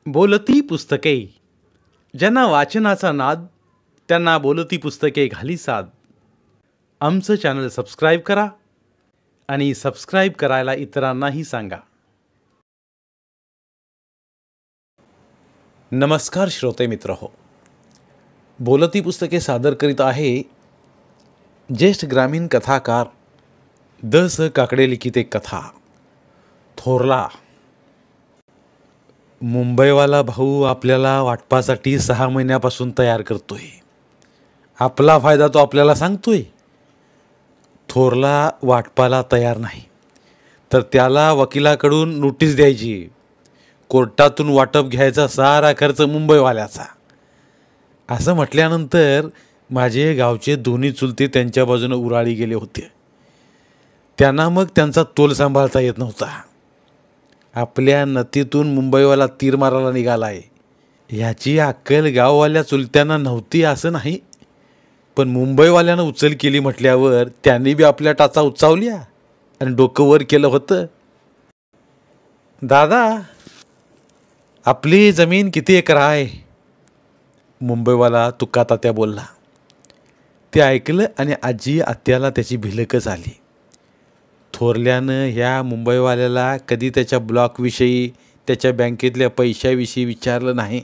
बोलती पुस्तके. ज्यांना वाचनाचा नाद त्यांना बोलती पुस्तके घाली साद. आमचं चॅनल सबस्क्राईब करा आणि सबस्क्राईब करायला इतरांनाही सांगा. नमस्कार श्रोते मित्र हो, बोलती पुस्तके सादर करीत आहे ज्येष्ठ ग्रामीण कथाकार द स काकडे लिखित एक कथा. थोरला. मुंबईवाला भाऊ आपल्याला वाटपासाठी 6 महिन्यापासून तयार करतोय. आपला फायदा तो आपल्याला सांगतोय. थोरला वाटपाला तयार नाही तर त्याला वकिलाकडून नोटीस द्यायची. कोर्टातून वाटप घ्यायचा सारा खर्च मुंबईवाल्याचा. असं म्हटल्यानंतर माझे गावचे दोन्ही चुलते त्यांच्या बाजूने उराळी गेले होते. त्यांना मग त्यांचा तोल सांभाळता येत नव्हता. आपल्या नतीतून मुंबईवाला तीर मारायला निघालाय याची अक्कल गाववाल्या चुलत्यांना नव्हती असं नाही, पण मुंबईवाल्यानं उचल केली म्हटल्यावर त्यांनी बी आपल्या टाचा उचावल्या आणि डोकं वर केलं होतं. दादा, आपली जमीन किती एकर आहे? मुंबईवाला तुका तात्या बोलला. ते ऐकलं आणि आजी आत्याला त्याची भिलकच आली. थोरल्यानं ह्या मुंबईवाल्याला कधी त्याच्या ब्लॉकविषयी, त्याच्या बँकेतल्या पैशाविषयी विचारलं नाही.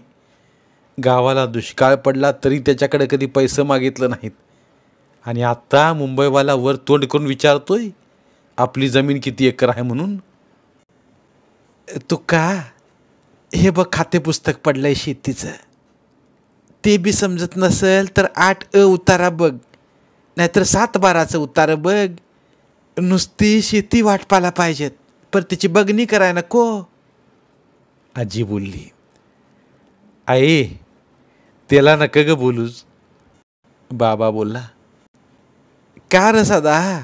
गावाला दुष्काळ पडला तरी त्याच्याकडे कधी पैसे मागितलं नाहीत. आणि आत्ता मुंबईवाला वर तोंड करून विचारतोय आपली जमीन किती एकर आहे म्हणून. तुका, हे बघ खाते पुस्तक पडलंय शेतीचं. ते बी समजत नसेल तर 8 उतारा बघ, नाहीतर 7-12 उतारा बघ. नुसती शेती वाटपाला पाहिजेत, पण त्याची बघणी कराय नको. आजी बोलली. आई, त्याला नका ग बोलूच. बाबा बोलला. का रे सदा,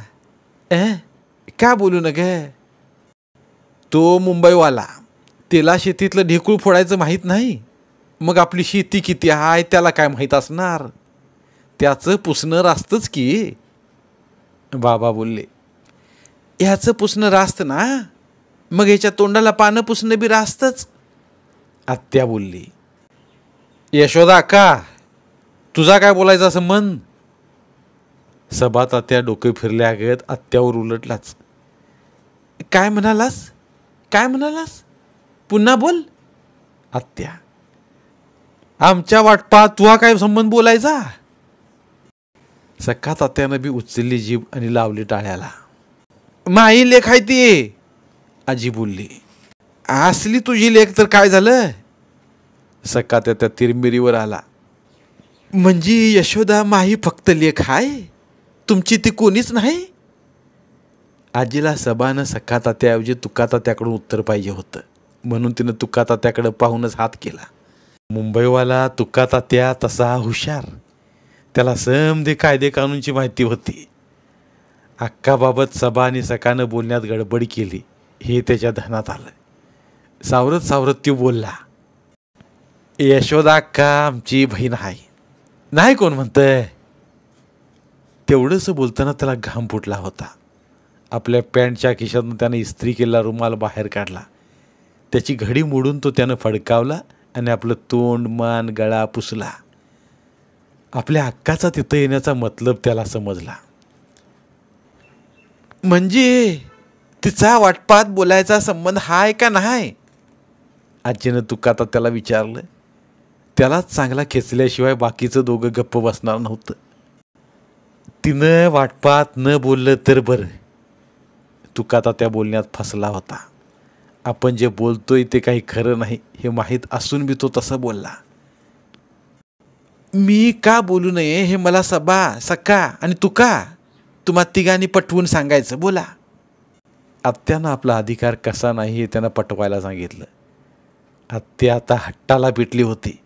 का बोलू न ग? तो मुंबईवाला, त्याला शेतीतलं ढेकूळ फोडायचं माहीत नाही. मग आपली शेती किती आहे त्याला काय माहीत असणार? त्याचं पुसणं रास्तच की. बाबा बोलले. ह्याचं पुसणं रास्त ना, मग ह्याच्या तोंडाला पानं पुसणं बी रास्तच. आत्या बोलली. यशोदा का, तुझा काय बोलायचा संबंध? सभात आत्या डोके फिरल्यागत आत्यावर उलटलाच. काय म्हणालास? काय म्हणालास? पुन्हा बोल. आत्या. आमच्या वाटपात तुझा काय संबंध बोलायचा? सख्खा तात्यानं बी उचलली जीभ आणि लावली टाळ्याला. माई लेख आहे ती. आजी बोलली. असली तुझी लेख तर काय झालं? सख्खा तात्या तिरमिरीवर आला. म्हणजे यशोदा माही फक्त लेख आहे, तुमची ती कोणीच नाही? आजीला सभानं सख्खा तात्याऐवजी तुका तात्याकडून उत्तर पाहिजे होतं, म्हणून तिनं तुका तात्याकडे पाहूनच हात केला. मुंबईवाला तुका तात्या तसा हुशार. त्याला समधे कायदे कानूनची माहिती होती. अक्काबाबत सभा आणि सखानं बोलण्यात गडबड केली हे त्याच्या ध्यानात आलं. सावरत सावरत तो बोलला. यशोदा अक्का आमची बहीण आहे. नाही कोण म्हणतंय? तेवढंसं बोलताना त्याला घाम फुटला होता. आपल्या पॅन्टच्या खिशातून त्यानं इस्त्री केलेला रुमाल बाहेर काढला. त्याची घडी मोडून तो त्यानं फडकावला आणि आपलं तोंड, मान, गळा पुसला. आपल्या अक्काचा तिथं येण्याचा मतलब त्याला समजला. म्हणजे तिचा वाटपात बोलायचा संबंध हाय का नाही? आजीनं तुका त्याला विचारलं. त्यालाच चांगला खेचल्याशिवाय बाकीचं दोघं गप्प बसणार नव्हतं. तिनं वाटपात न बोललं तर बरं. तुका त्या बोलण्यात फसला होता. आपण जे बोलतोय ते काही खरं नाही हे माहीत असून बी तो तसं बोलला. मी का बोलू नये हे मला सबा, सखा आणि तुका, तुम्हा तिघांनी पटवून सांगायचं. बोला. आत्यानं आपला अधिकार कसा नाही हे त्यानं पटवायला सांगितलं. आत्या आता हट्टाला पेटली होती.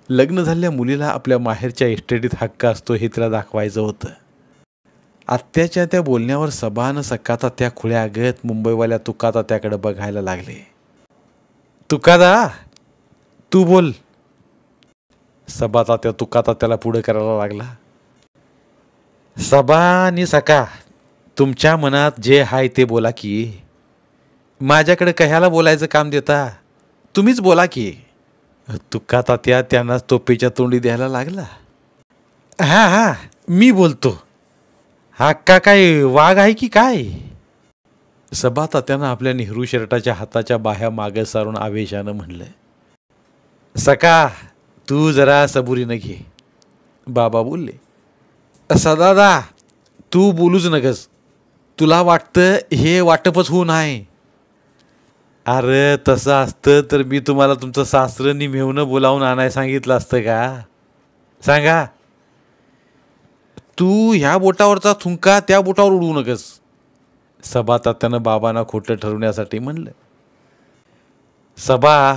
लग्न झालेल्या मुलीला आपल्या माहेरच्या इस्टेटीत हक्क असतो हे तिला दाखवायचं होतं. आत्याच्या त्या बोलण्यावर सभानं सखाता त्या खुळ्यागत मुंबईवाल्या तुका तात्याकडे बघायला लागले. तुकादा, तू बोल. सभा तात्या तुका तात्याला पुढे करायला लागला. सभा आणि सखा, तुमच्या मनात जे आहे ते बोला की. माझ्याकडे कशाला बोलायचं काम देता? तुम्हीच बोला की. तुका तात्या त्यांना तोपेच्या तोंडी द्यायला लागला. हा हा, मी बोलतो. हा का काय वाघ आहे की काय? सबा तात्यानं आपल्या नेहरू शर्टाच्या हाताच्या बाह्या मागे सारून आवेशानं म्हणलं. सका, तू जरा सबुरीनं घे. बाबा बोलले. सदादा, तू बोलूच नकस. तुला वाटतं हे वाटपच होऊ नये. अरे तसं असतं तर मी तुम्हाला तुमचं सासरं निमेवणं बोलावून आणाय सांगितलं असतं का? सांगा. तू ह्या बोटावरचा थुंका त्या बोटावर उडवू नकस. सबा तात्यानं बाबांना खोटं ठरवण्यासाठी म्हणलं. सबा,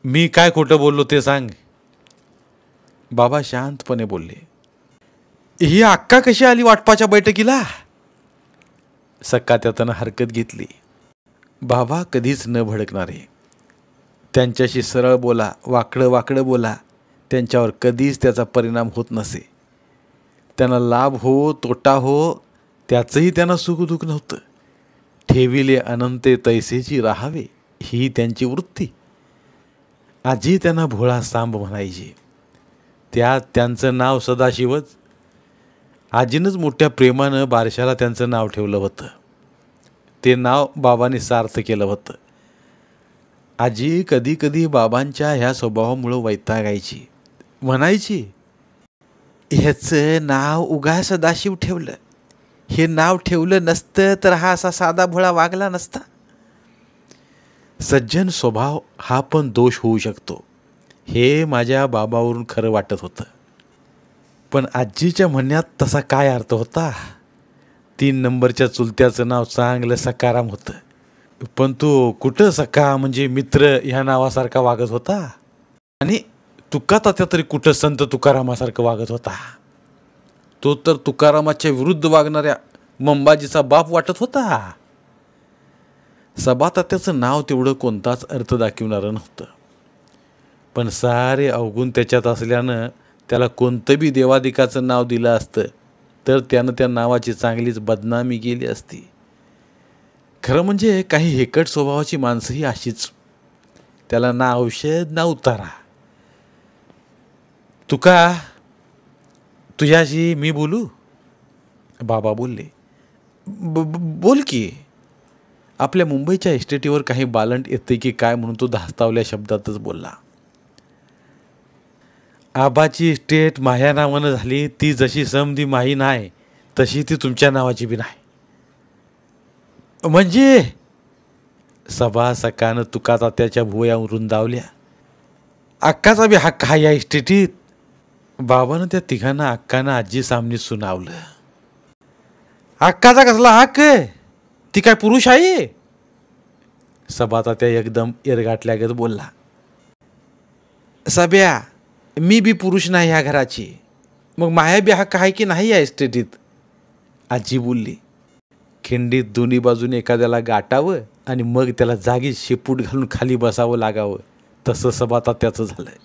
मी काय खोटं बोललो ते सांग. बाबा शांतपणे बोलले. ही अक्का कशी आली वाटपाच्या बैठकीला? सक्का त्यातनं हरकत घेतली. बाबा कधीच न भडकणारे. त्यांच्याशी सरळ बोला, वाकडं वाकडं बोला, त्यांच्यावर कधीच त्याचा परिणाम होत नसे. त्यांना लाभ हो तोटा हो त्याचंही त्यांना सुखदुःख नव्हतं. ठेविले अनंते तैसेची राहावे ही त्यांची वृत्ती. आजी त्यांना भोळा सांब म्हणायची. त्यात त्यांचं नाव सदाशिवच. आजीनंच मोठ्या प्रेमानं बारशाला त्यांचं नाव ठेवलं होतं. ते नाव बाबांनी सार्थ केलं होतं. आजी कधी कधी बाबांच्या ह्या स्वभावामुळं वैतागायची. म्हणायची, ह्याचं नाव उगा सदाशिव ठेवलं. हे नाव ठेवलं नसतं तर हा असा साधा भोळा वागला नसता. सज्जन स्वभाव हा पण दोष होऊ शकतो हे माझ्या बाबावरून खरं वाटत होतं. पण आजीच्या म्हणण्यात तसा काय अर्थ होता? 3 नंबरच्या चुलत्याचं नाव चांगलं सकाराम होतं, पण तो कुठं सखा म्हणजे मित्र ह्या नावासारखा वागत होता. आणि तुका तात्या तरी कुठं संत तुकारामासारखं वागत होता. तो तर तुकारामाच्या विरुद्ध वागणाऱ्या मंबाजीचा बाप वाटत होता. सबा तात्याचं नाव तेवढं कोणताच अर्थ दाखवणारं नव्हतं, पण सारे अवगुण त्याच्यात असल्यानं त्याला कोणतं बी देवादिकाचं नाव दिलं असतं तर त्यानं त्या नावाची चांगलीच बदनामी केली असती. खरं म्हणजे काही हेकट स्वभावाची माणसंही अशीच. त्याला ना औषध ना उतारा. तुका, तुझ्याशी मी बोलू? बाबा बोलले. बोल की. आपल्या मुंबईच्या एस्टेटीवर काही बालंट येते की काय म्हणून तो धास्तावल्या शब्दातच बोलला. आबाची इस्टेट माझ्या नावानं झाली, ती जशी समधी माही नाही तशी ती तुमच्या नावाची बी नाही. म्हणजे? सबा सकानं तुका तात्याच्या भुवया रुंदावल्या. अक्काचा बी हक्क हा या इस्टेटीत. बाबानं त्या तिघांना अक्कानं आजी सामने सुनावलं. अक्काचा कसला हक्क? ती काय पुरुष आहे? सबा तात्या एकदम एरगाटल्यागत बोलला. सब्या, मी बी पुरुष नाही ह्या घराची, मग माया बी हक्क आहे की नाही या इस्टेटीत? आजी बोलली. खिंडीत दोन्ही बाजूने एखाद्याला गाठावं आणि मग त्याला जागी शेपूट घालून खाली बसावं लागावं तसं सबा तात्याचं झालंय.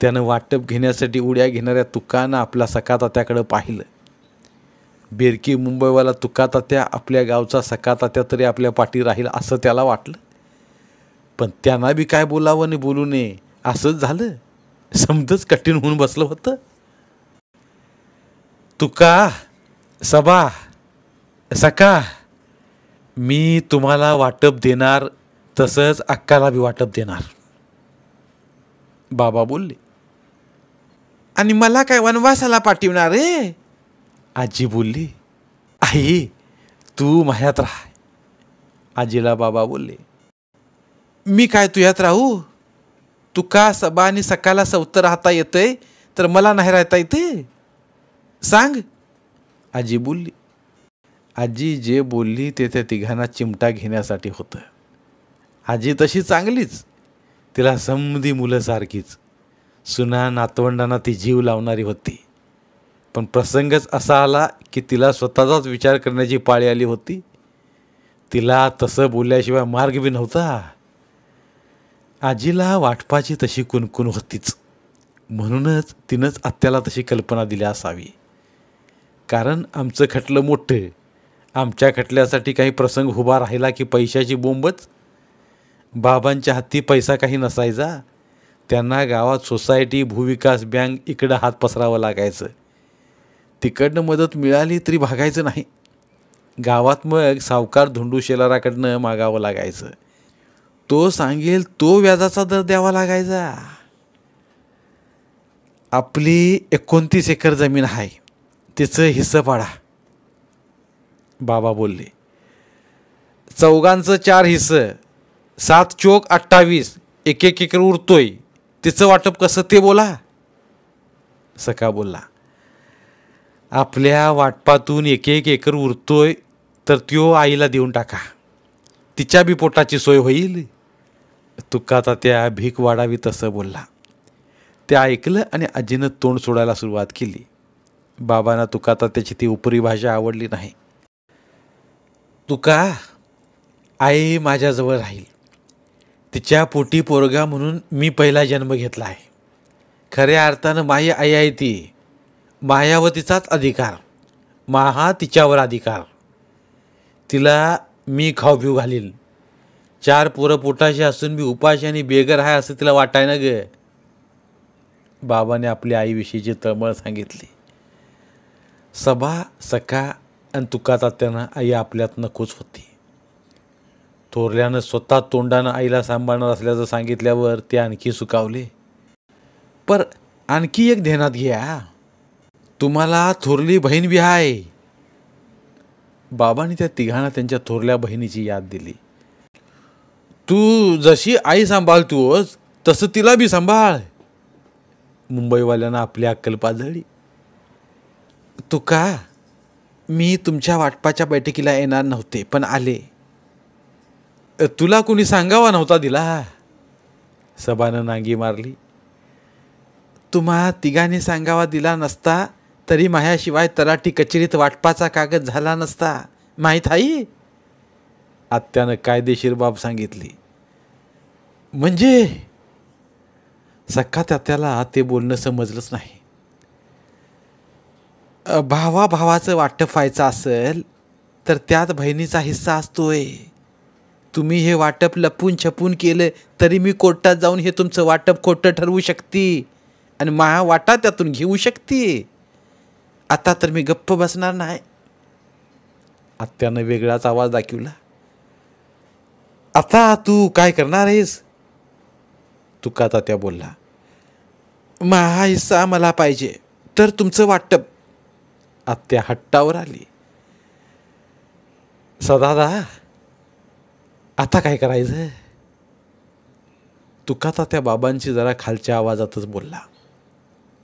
त्यानं वाटप घेण्यासाठी उड्या घेणाऱ्या तुकानं आपला सखा तात्याकडं पाहिलं. बेरकी मुंबईवाला तुका तात्या आपल्या गावचा सखा तात्या तरी आपल्या पाठी राहील असं त्याला वाटलं. पण त्यांना बी काय बोलावं आणि बोलू नये असंच झालं. समजच कठीण होऊन बसलं होतं. तुका, सबा, सखा, मी तुम्हाला वाटप देणार तसंच अक्काला बी वाटप देणार. बाबा बोलले. आणि मला काय वनवासाला पाठवणार रे? आजी बोलली. आई, तू माझ्यात राह. आजीला बाबा बोलले. मी काय तुझ्यात राहू? तुका, सबा आणि सकाला सवतर राहता येतंय तर मला नाही राहता येते? सांग. आजी बोलली. आजी जे बोलली ते त्या तिघांना चिमटा घेण्यासाठी होतं. आजी तशी चांगलीच, तिला समधी मुलं सारखीच. सुना नातवंडांना ती जीव लावणारी होती. पण प्रसंगच असा आला की तिला स्वतःचाच विचार करण्याची पाळी आली होती. तिला तसं बोलल्याशिवाय मार्ग बी नव्हता. आजीला वाटपाची तशी कुणकुण होतीच, म्हणूनच तिनंच आत्याला तशी कल्पना दिली असावी. कारण आमचं खटलं मोठं, आमच्या खटल्यासाठी काही प्रसंग उभा राहिला की पैशाची बोंबच. बाबांच्या हाती पैसा काही नसायचा, त्यांना गावात सोसायटी, भूविकास बँक इकडं हात पसरावं लागायचं. तिकडनं मदत मिळाली तरी भागायचं नाही. गावात मग सावकार धोंडू शेलाराकडनं मागावं लागायचं. तो सांगेल तो व्याजाचा दर द्यावा लागायचा. आपली 29 एकर जमीन आहे, तिचं हिस्सं पाडा, बाबा बोलले. चौघांचं 4 हिस्सं, 7 चोक 28, 1 एकर उरतोय, तिचं वाटप कसं ते बोला, सखा बोलला. आपल्या वाटपातून 1 एकर उरतोय तर त्यो आईला देऊन टाका, तिच्या बी पोटाची सोय होईल. तुका तात्या भीक वाढावी तसं बोलला. ते ऐकलं आणि आजीनं तोंड सोडायला सुरुवात केली. बाबांना तुका तात्याची ती उपरी भाषा आवडली नाही. तुका, आई माझ्याजवळ राहील, तिच्या पोटी पोरगा म्हणून मी पहिला जन्म घेतला आहे. खऱ्या अर्थानं माझी आई आहे ती. मायावतीचाच अधिकार, माहा तिच्यावर अधिकार. तिला मी खाऊ पिऊ घालील. 4 पोरं पोटाशी असून मी उपाशी आणि बेगर आहे असं तिला वाटाय ना ग. बाबाने आपल्या आईविषयीची तळमळ सांगितली. सभा, सखा आणि तुका तात्यांना आई आपल्यात नकोच होती. थोरल्यानं स्वतः तोंडानं आईला सांभाळणार असल्याचं सांगितल्यावर ते आणखी सुकावले. पर आणखी एक ध्यानात घ्या, तुम्हाला थोरली बहीण बी आहे. बाबांनी त्या तिघांना त्यांच्या थोरल्या बहिणीची याद दिली. तू जशी आई सांभाळतोस तसं तिला बी सांभाळ. मुंबईवाल्यांना आपली अक्कल पाजळली. तुका, मी तुमच्या वाटपाच्या बैठकीला येणार नव्हते पण आले. तुला कोणी सांगावा नव्हता दिला, सभानं नांगी मारली. तुम्हा तिघांनी सांगावा दिला नसता तरी माझ्याशिवाय तलाठी कचेरीत वाटपाचा कागद झाला नसता, माहीत आहे. आत्यानं कायदेशीर बाब सांगितली. म्हणजे सख्खा तात्याला ते बोलणं समजलंच नाही. भावाचं वाटप व्हायचं असेल तर त्यात बहिणीचा हिस्सा असतोय. तुम्ही हे वाटप लपून छपून केलं तरी मी कोर्टात जाऊन हे तुमचं वाटप खोटं ठरवू शकते आणि माझा वाटा त्यातून घेऊ शकते. आता तर मी गप्प बसणार नाही. आत्यानं वेगळाच आवाज दाखवला. आता तू काय करणार आहेस, तुका तात्या बोलला. माझा हिस्सा मला पाहिजे तर तुमचं वाटप. आत्या हट्टावर आली. सदादा, आता काय करायचं, तुका तात्या बाबांची जरा खालच्या आवाजातच बोलला.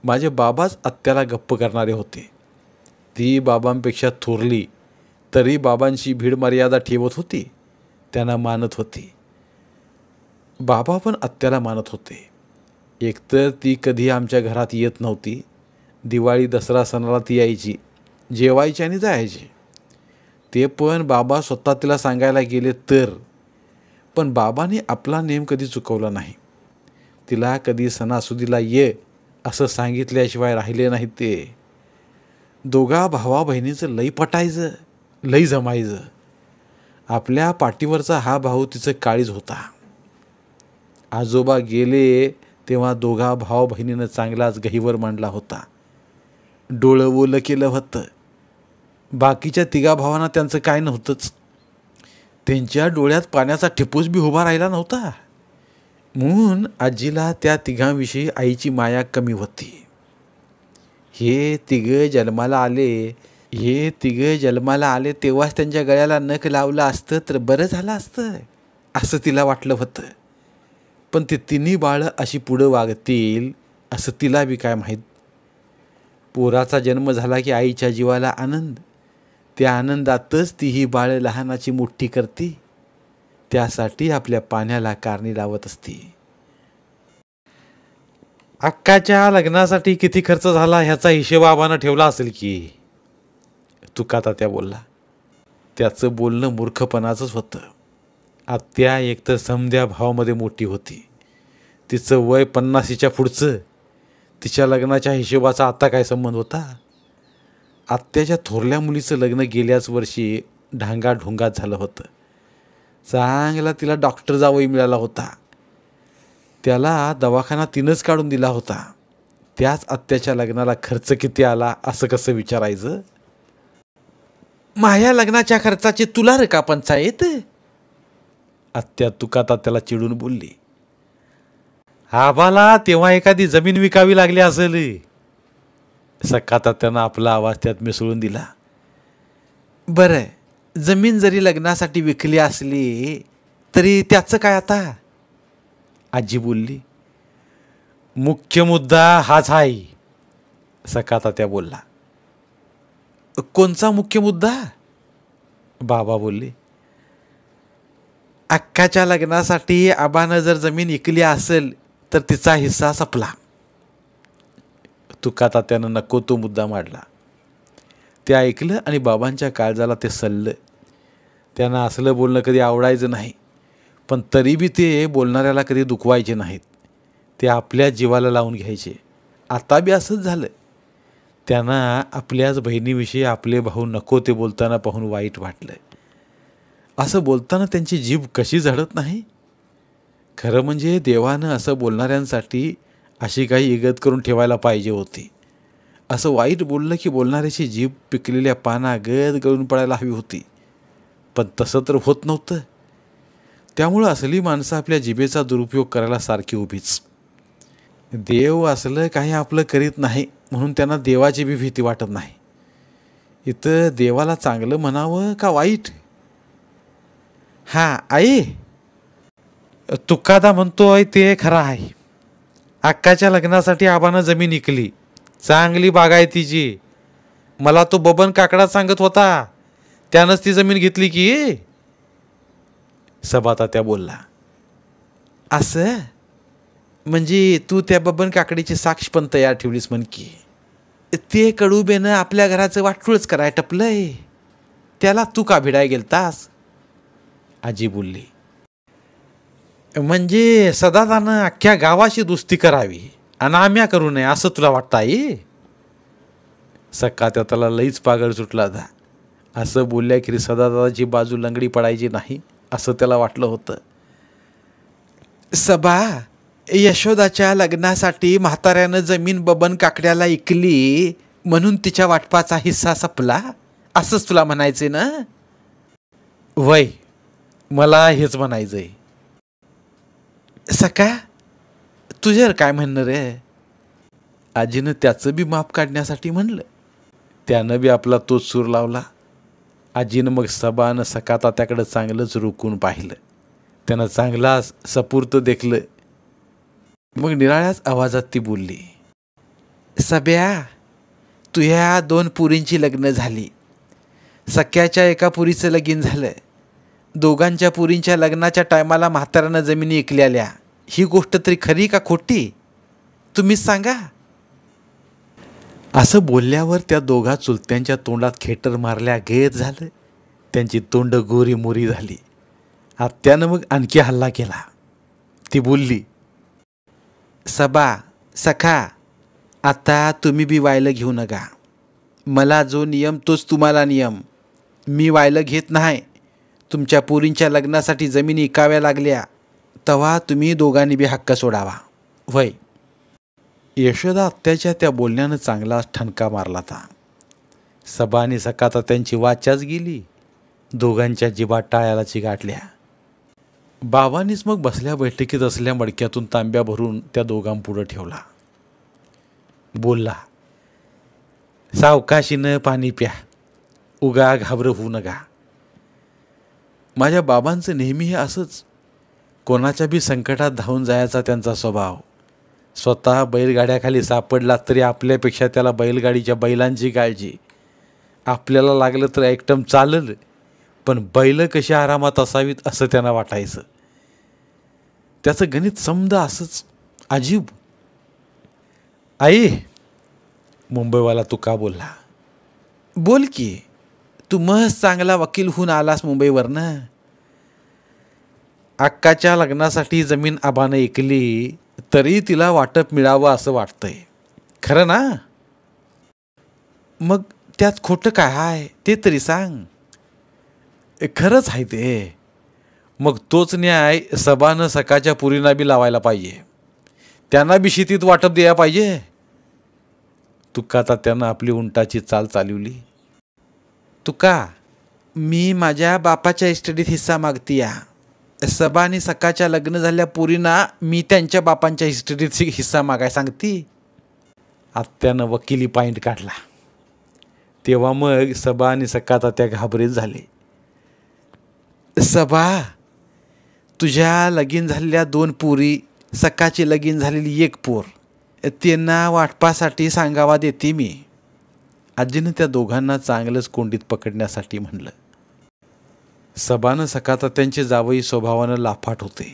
माझे बाबाच आत्याला गप्प करणारे होते. ती बाबांपेक्षा थोरली तरी बाबांची भीड मर्यादा ठेवत होती, त्यांना मानत होती. बाबा पण आत्याला मानत होते. एकतर ती कधी आमच्या घरात येत नव्हती. दिवाळी दसरा सणाला ती यायची, जेवायची आणि जायची. ते पण बाबा स्वतः तिला सांगायला गेले तर. पण बाबाने आपला नेम कधी चुकवला नाही. तिला कधी सणासुदीला ये असं सांगितल्याशिवाय राहिले नाही ते. दोघा भावा बहिणीचं लई पटायचं, लई जमायचं. आपल्या पाठीवरचा हा भाऊ तिचं काळीज होता. आजोबा गेले तेव्हा दोघा भाऊ बहिणीनं चांगलाच गहिवर मांडला होता. डोळं ओलं केलं होतं. बाकीच्या तिघा भावांना त्यांचं काय नव्हतंच. त्यांच्या डोळ्यात पाण्याचा ठिपूस बी उभा राहिला नव्हता. म्हणून आजीला त्या तिघांविषयी आईची माया कमी होती. हे तिघं जन्माला आले तेव्हाच त्यांच्या गळ्याला नख लावलं असतं तर बरं झालं असतं असं तिला वाटलं होतं. पण ते तिन्ही बाळं अशी पुढं वागतील असं तिला बी काय माहीत. पोराचा जन्म झाला की आईच्या जीवाला आनंद. त्या आनंदातच ती ही बाळं लहानाची मोठी करते. त्यासाठी आपल्या पाण्याला कारणी लावत असते. अक्काच्या लग्नासाठी किती खर्च झाला ह्याचा हिशोब आबानं ठेवला असेल की, तुका तात्या बोलला. त्याचं बोलणं मूर्खपणाचंच होतं. आत्या एकतर समध्या भावामध्ये मोठी होती. तिचं वय 50च्या पुढचं. तिच्या लग्नाच्या हिशोबाचा आता काय संबंध होता. आत्याच्या थोरल्या मुलीचं लग्न गेल्याच वर्षी ढांगाढोंगात झालं होतं. चांगला तिला डॉक्टर जावई मिळाला होता. त्याला दवाखाना तिनंच काढून दिला होता. त्याच आत्याच्या लग्नाला खर्च किती आला असं कसं विचारायचं? माझ्या लग्नाच्या खर्चाची तुला रे का पंचायत? आत्या तुकातात्याला चिडून बोलली. आबाला तेव्हा एखादी जमीन विकावी लागली असेल. सकातात्यानं आपला आवाज त्यात मिसळून दिला. बरं, जमीन जरी लग्नासाठी विकली असली तरी त्याचं काय आता? आजी बोलली. मुख्य मुद्दा हाच आहे, सकातात्या बोलला. कोणचा मुख्य मुद्दा? बाबा बोलले. अक्काच्या लग्नासाठी आबानं जर जमीन विकली असेल तर तिचा हिस्सा संपला. तुकातात्यानं नको तो मुद्दा मांडला. ते ऐकलं आणि बाबांच्या काळजाला ते सललं. त्यांना असलं बोलणं कधी आवडायचं नाही, पण तरी बी ते बोलणाऱ्याला कधी दुखवायचे नाहीत. ते आपल्या जीवाला लावून घ्यायचे. आता बी असंच झालं. त्यांना आपल्याच बहिणीविषयी आपले भाऊ नको ते बोलताना पाहून वाईट वाटलं. असं बोलताना त्यांची जीभ कशी झडत नाही? खरं म्हणजे देवानं असं बोलणाऱ्यांसाठी अशी काही इगत करून ठेवायला पाहिजे होती. असं वाईट बोललं की बोलणाऱ्याची जीभ पिकलेल्या पानागत गळून पडायला हवी होती, पण तसं तर होत नव्हतं. त्यामुळं असली माणसं आपल्या जिभेचा दुरुपयोग करायला सारखी उभीच. देव असलं काही आपलं करीत नाही म्हणून त्यांना देवाची बी भीती वाटत नाही. इथं देवाला चांगलं म्हणावं का वाईट? हां आई, तुकादा म्हणतोय ते खरं आहे. अक्काच्या लग्नासाठी आबानं जमीन विकली. चांगली बागायतीची. मला तो बबन काकडा सांगत होता, त्यानंच ती जमीन घेतली की. सभातात्या बोलला. असं म्हणजे तू त्या बबन काकडीची साक्ष पण तयार ठेवलीस म्हण की. ते कडुबेनं आपल्या घराचं वाटूळच कराय टपलंय, त्याला तू का भिडाय गेलतास? आजी बोलली. म्हणजे सदादानं अख्ख्या गावाशी दुस्ती करावी आणि आम्या करू नये असं तुला वाटतं आई? सकात्याला लईच पागळ सुटला होता. असं बोलल्याखेरी सदादाची बाजू लंगडी पडायची नाही असं त्याला वाटलं होतं. सबा, यशोदाच्या लग्नासाठी म्हाताऱ्यानं जमीन बबन काकड्याला इकली म्हणून तिच्या वाटपाचा हिस्सा संपला असंच तुला म्हणायचे ना? वय, मला हेच म्हणायचंय. सका, तुझ्यावर काय म्हणणं रे? आजीनं त्याचं बी माप काढण्यासाठी म्हणलं. त्यानं बी आपला तोच सूर लावला. आजीनं मग सबानं सकातात्याकडं चांगलंच रुकून पाहिलं. त्यानं चांगला सपूर्त देखलं. मग निराळ्याच आवाजात ती बोलली. सब्या, तुझ्या 2 पुरींची लग्न झाली. सख्याच्या एका पुरीचं लगीन झालं. दोघांच्या पुरींच्या लग्नाच्या टायमाला म्हाताऱ्यानं जमिनी विकलेल्या. ही गोष्ट तरी खरी का खोटी? तुम्हीच सांगा. असं बोलल्यावर त्या दोघा चुलत्यांच्या तोंडात खेटर मारल्या गेत झालं. त्यांची तोंड गोरी मोरी झाली. आत्यानं मग आणखी हल्ला केला. ती बोलली. सबा, सखा, आता तुम्ही बी वायलं घेऊ नका. मला जो नियम तोच तुम्हाला नियम. मी वायलं घेत नाही. तुमच्या पोरींच्या लग्नासाठी जमिनी विकाव्या लागल्या तेव्हा तुम्ही दोघांनी बी हक्क सोडावा. वय. यशोदा आत्याच्या त्या बोलण्यानं चांगलाच ठणका मारला होता. सबा आणि सकातात्यांची वाचाच गेली. दोघांच्या जिभा टाळ्याला चिगाटल्या. बाबांनीच मग बसल्या बैठकीत असल्या मडक्यातून तांब्या भरून त्या दोघांपुढं ठेवला. बोलला. सावकाशीनं पाणी प्या. उगा घाबर होऊ नका. माझ्या बाबांचं नेहमी हे असंच. कोणाच्या बी संकटात धावून जायचा त्यांचा स्वभाव. स्वतः बैलगाड्याखाली सापडला तरी आपल्यापेक्षा त्याला बैलगाडीच्या बैलांची काळजी. आपल्याला लागलं तर एकटम चाललं, पण बैल कशी आरामात असावीत असं त्यांना वाटायचं. त्याचं गणित समजा असंच अजीब. आई, मुंबईवाला तू का बोलला? बोल की. तू मस्त चांगला वकील होऊन आलास मुंबईवरनं. अक्काच्या लग्नासाठी जमीन आबानं ऐकली तरी तिला वाटप मिळावं असं वाटतंय, खरं ना? मग त्यात खोटं काय आहे ते तरी सांग. खरंच आहे ते. मग तोच न्याय सबानं सकाच्या पुरीना बी लावायला पाहिजे. त्यांना बी शेतीत वाटप द्यायला पाहिजे. तुका तात्यानं आपली उंटाची चाल चालवली. तुका, मी माझ्या बापाच्या इस्टेटीत हिस्सा मागती या. सबा आणि सकाच्या लग्न झाल्या पोरींना मी त्यांच्या बापांच्या इस्टेटीत हिस्सा मागाय सांगती. आत्यानं वकिली पॉईंट काढला. तेव्हा मग सबा आणि सका तात्या घाबरीत झाले. सबा, तुझ्या लगीन झालेल्या 2 पोरी, सकाची लगीन झालेली 1 पोर, त्यांना वाटपासाठी सांगावा देते मी. आजीनं त्या दोघांना चांगलंच कोंडीत पकडण्यासाठी म्हणलं. सबानं सका तात्यांचे जावई स्वभावानं लाफाट होते.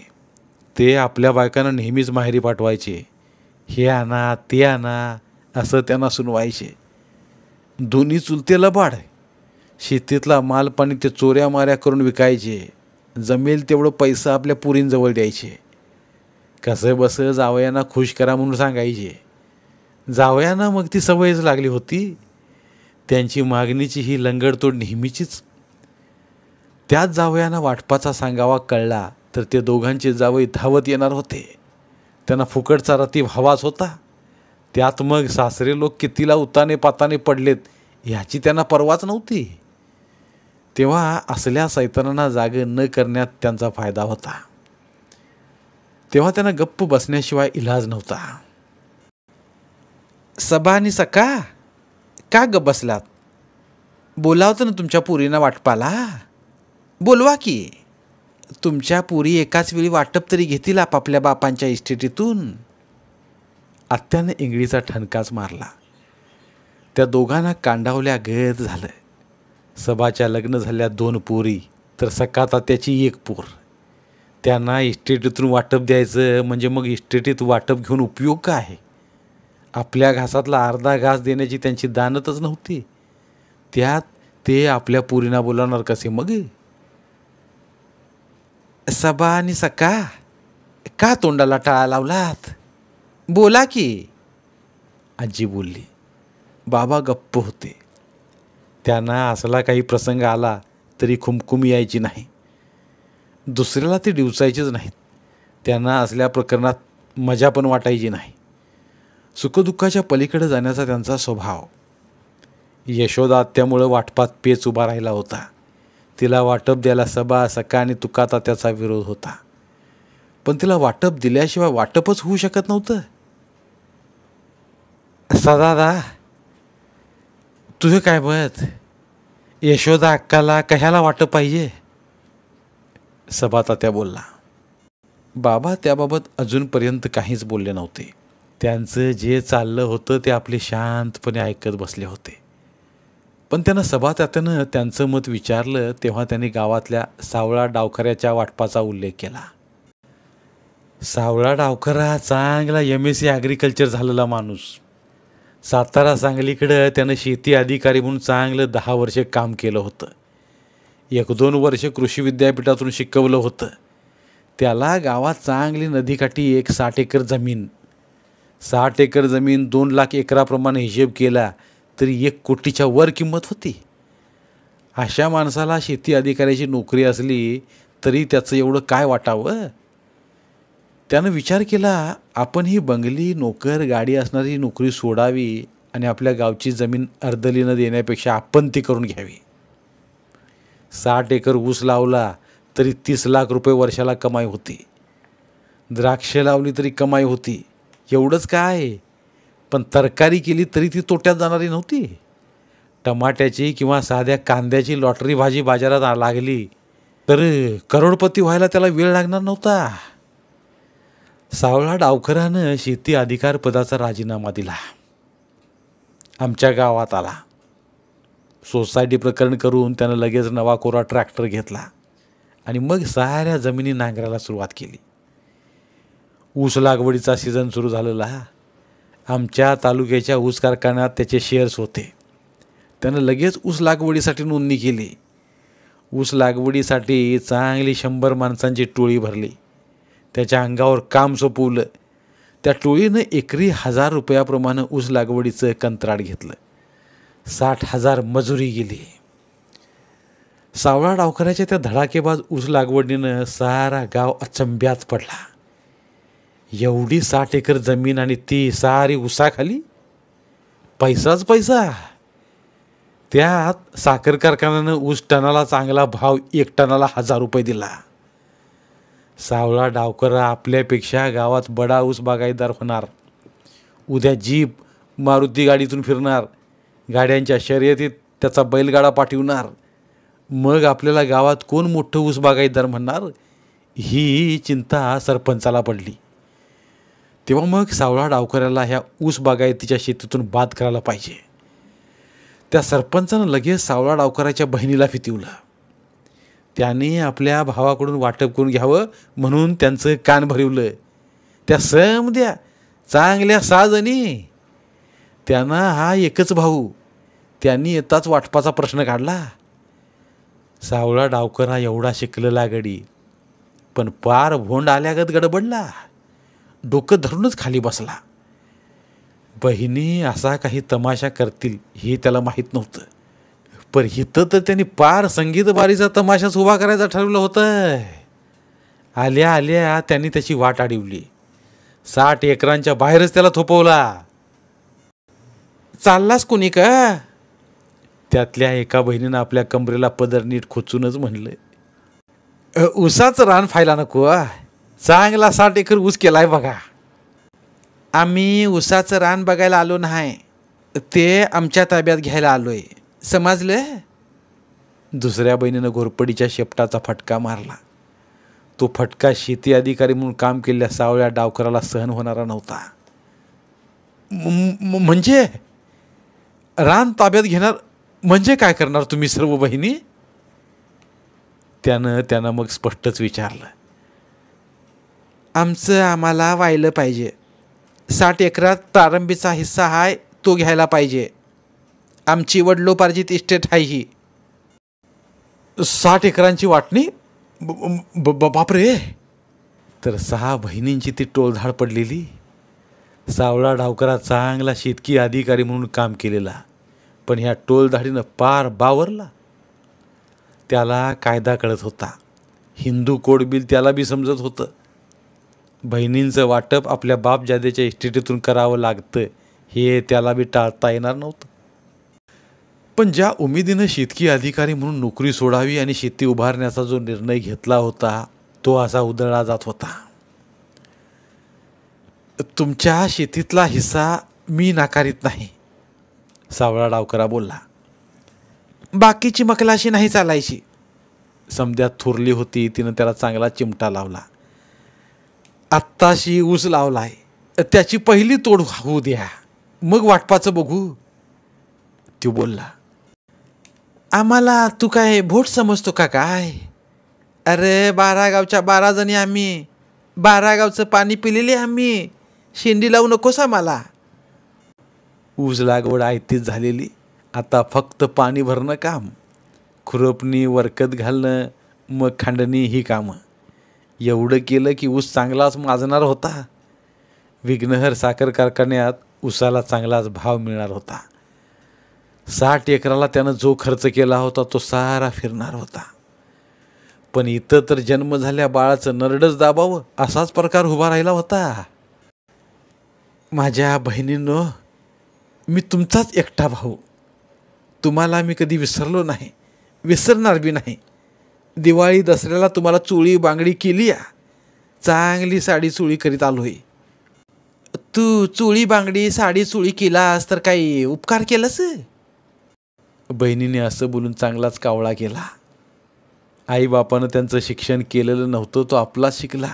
ते आपल्या बायकांना नेहमीच माहेरी पाठवायचे. हे आणा ते आणा असं त्यांना सुनवायचे. दोन्ही चुलते लबाड. शेतीतला माल पाणी ते चोऱ्या माऱ्या करून विकायचे. जमेल तेवढं पैसा आपल्या पुरींजवळ द्यायचे. कसं बसं जावयांना खुश करा म्हणून सांगायचे. जावयांना मग ती सवयच लागली होती. त्यांची मागणीची ही लंगडतोड नेहमीचीच. त्याच जावयांना वाटपाचा सांगावा कळला तर ते दोघांचे जावई धावत येणार होते. त्यांना फुकटचा रतीब हवाच होता. त्यात मग सासरे लोक कितीला उताने पाताने पडलेत ह्याची त्यांना परवाच नव्हती. तेव्हा असल्या सैतानांना जागे न करण्यात त्यांचा फायदा होता. तेव्हा त्यांना गप्प बसण्याशिवाय इलाज नव्हता. सबा आणि सका, का गप्प बसलात? बोलावतं ना तुमच्या पुरींना वाटपाला. बोलवा की. तुमच्या पुरी एकाच वेळी वाटप तरी घेतील आपापल्या बापांच्या इस्टेटीतून. आत्याने इंगळीचा ठणकाच मारला. त्या दोघांना कांडावल्या गत झालं. सबाच्या लग्न झाल्या 2 पोरी तर सका तात्याची 1 पोर. त्यांना इस्टेटीतून वाटप द्यायचं म्हणजे मग इस्टेटीत वाटप घेऊन उपयोग काय? आपल्या घासातला अर्धा घास देण्याची त्यांची दानतच नव्हती. त्यात ते आपल्या पोरींना बोलावणार कसे मग? सबा आणि सका, का तोंडाला टाळा लावलात? बोला की. आजी बोलली. बाबा गप्प होते. त्यांना असला काही प्रसंग आला तरी खुमखुमी यायची नाही. दुसऱ्याला ते डिवचायचेच नाहीत. त्यांना असल्या प्रकरणात मजा पण वाटायची नाही. सुखदुःखाच्या पलीकडे जाण्याचा त्यांचा स्वभाव. यशोदा आत्यामुळं वाटपात पेच उभा राहिला होता. तिला वाटप द्यायला सबा, सका आणि तुका तात्याचा विरोध होता. पण तिला वाटप दिल्याशिवाय वाटपच होऊ शकत नव्हतं. सदादा, तुझं काय मत? यशोदा अक्काला कशाला वाटप पाहिजे? सबा तात्या बोलला. बाबा त्याबाबत अजूनपर्यंत काहीच बोलले नव्हते. त्यांचं जे चाललं होतं ते आपले शांतपणे ऐकत बसले होते. पण त्यांना सबा तात्यानं त्यांचं मत विचारलं तेव्हा त्यांनी गावातल्या सावळा डावखऱ्याच्या वाटपाचा उल्लेख केला. सावळा डावखरा चांगला MSc ॲग्रिकल्चर झालेला माणूस. सातारा सांगलीकडं त्यानं शेती अधिकारी म्हणून चांगलं 10 वर्षे काम केलं होतं. 1-2 वर्ष कृषी विद्यापीठातून शिकवलं होतं. त्याला गावात चांगली नदीकाठी एक 60 एकर जमीन. 60 एकर जमीन 2 लाख एकराप्रमाणे हिशेब केला तरी 1 कोटीच्या वर किंमत होती. अशा माणसाला शेती अधिकाऱ्याची नोकरी असली तरी त्याचं एवढं काय वाटावं? त्यानं विचार केला, आपण ही बंगली, नोकर, गाडी असणारी नोकरी सोडावी आणि आपल्या गावची जमीन अर्धलीनं देण्यापेक्षा आपण ती करून घ्यावी. 60 एकर ऊस लावला तरी 30 लाख रुपये वर्षाला कमाई होती. द्राक्ष लावली तरी कमाई होती. एवढंच काय, पण तरकारी केली तरी ती तोट्यात जाणारी नव्हती. टमाट्याची किंवा साध्या कांद्याची लॉटरी भाजी बाजारात लागली तर करोडपती व्हायला त्याला वेळ लागणार नव्हता. सावळा डावखरानं शेती अधिकार पदाचा राजीनामा दिला. आमच्या गावात आला. सोसायटी प्रकरण करून त्यानं लगेच नवा कोरा ट्रॅक्टर घेतला आणि मग साऱ्या जमिनी नांगरायला सुरुवात केली. ऊस लागवडीचा सीझन सुरू झालेला. आमच्या तालुक्याच्या ऊस कारखान्यात त्याचे शेअर्स होते. त्यानं लगेच ऊस लागवडीसाठी नोंदणी केली. ऊस लागवडीसाठी चांगली 100 माणसांची टोळी भरली. त्याच्या अंगावर काम सोपवलं. त्या टोळीनं एकरी 1000 रुपयाप्रमाणे ऊस लागवडीचं कंत्राट घेतलं. 60,000 मजुरी गेली. सावळा डावखऱ्याच्या त्या धडाकेबाज ऊस लागवडीनं सारा गाव अचंब्यात पडला. एवढी 60 एकर जमीन आणि ती सारी उसाखाली, पैसाच पैसा. त्यात साखर कारखान्यानं ऊस टनाला चांगला भाव, 1 टनाला 1000 रुपये दिला. सावळा डावकरा आपल्यापेक्षा गावात बडा ऊस बागायतदार होणार. उद्या जीप मारुती गाडीतून फिरणार, गाड्यांच्या शर्यतीत त्याचा बैलगाडा पाठवणार. मग आपल्याला गावात कोण मोठं ऊस बागायतदार म्हणणार, ही चिंता सरपंचाला पडली. तेव्हा मग सावळा डावकऱ्याला ह्या ऊस बागायतीच्या शेतीतून बाद करायला पाहिजे. त्या सरपंचानं लगेच सावळा डावकराच्या बहिणीला फितिवलं. त्याने आपल्या भावाकडून वाटप करून घ्यावं म्हणून त्यांचं कान भरवलं. त्या समद्या चांगल्या 6 जणी. त्यांना हा एकच भाऊ. त्यांनी येताच वाटपाचा प्रश्न काढला. सावळा डावकरा एवढा शिकलेला गडी, पण पार भोंड आल्यागत गडबडला. डोकं धरूनच खाली बसला. बहिणी असा काही तमाशा करतील हे त्याला माहीत नव्हतं. पण इथं तर त्यांनी पार संगीत बारीचा तमाशाच उभा करायचा ठरवलं होतं. आल्या आल्या त्यांनी त्याची वाट अडवली. 60 एकरांच्या बाहेरच त्याला थोपवला. चाललास कोणी का? त्यातल्या एका बहिणीनं आपल्या कमरेला पदर नीट खोचूनच म्हणलं, ऊसाचं रान फायला नको. चांगला 60 एकर ऊस केलाय बघा. आम्ही ऊसाचं रान बघायला आलो नाही, ते आमच्या ताब्यात घ्यायला आलोय, समजलं? दुसऱ्या बहिणीनं घोरपडीच्या शेपटाचा फटका मारला. तो फटका शेती अधिकारी म्हणून काम केलेल्या सावळ्या डावकराला सहन होणारा नव्हता. म्हणजे रान ताब्यात घेणार म्हणजे काय करणार तुम्ही सर्व बहिणी? त्यानं मग स्पष्टच विचारलं. आमचं आम्हाला वाहिलं पाहिजे. 60 एकरात प्रारंभीचा हिस्सा आहे तो घ्यायला पाहिजे. आमची वडिलोपार्जित इस्टेट आहे ही. 60 एकरांची वाटणी? बापरे. तर 6 बहिणींची ती टोळधाड पडलेली. सावळा डावकरा चांगला शेतकी अधिकारी म्हणून काम केलेला, पण ह्या टोळधाडीनं पार बावरला. त्याला कायदा कळत होता, हिंदू कोड बिल त्याला बी समजत होतं. बहिणींचं वाटप आपल्या बापजादेच्या इस्टेटीतून करावं लागतं हे त्याला बी टाळता येणार नव्हतं. पण ज्या उमेदीनं शेतकी अधिकारी म्हणून नोकरी सोडावी आणि शेती उभारण्याचा जो निर्णय घेतला होता तो असा उधळला जात होता. तुमच्या शेतीतला हिस्सा मी नाकारीत नाही, सावळा डावकरा बोलला. बाकीची मकलाशी नाही चालायची. समद्यात थोरली होती, तिनं त्याला चांगला चिमटा लावला. आत्ताशी ऊस लावलाय, त्याची पहिली तोड होऊ द्या, मग वाटपाचं बघू, तो बोलला. आम्हाला तू काय भोट समजतो का काय? अरे 12 गावच्या 12 जणी आम्ही, 12 गावचं पाणी पिलेले आम्ही, शेंडी लावू नकोस आम्हाला. ऊस लागवड आयतीच झालेली, आता फक्त पाणी भरणं काम, खुरपणी वरकत घालणं, मग खांडणी ही कामं. एवढं केलं की ऊस चांगलाच माजणार होता. विघ्नहर साखर कारखान्यात ऊसाला चांगलाच भाव मिळणार होता. 60 एकराला त्यानं जो खर्च केला होता तो सारा फिरणार होता. पण इथं तर जन्म झाल्या बाळाचं नरडच दाबावं असाच प्रकार उभा राहिला होता. माझ्या बहिणींनो, मी तुमचाच एकटा भाऊ. तुम्हाला मी कधी विसरलो नाही, विसरणार बी नाही. दिवाळी दसऱ्याला तुम्हाला चोळी बांगडी केली या, चांगली साडी चोळी करीत आलोय. तू चोळी बांगडी साडी चोळी केलास तर काही उपकार केलास? बहिणीने असं बोलून चांगलाच कावळा केला. आईबापानं त्यांचं शिक्षण केलेलं नव्हतं, तो आपलाच शिकला.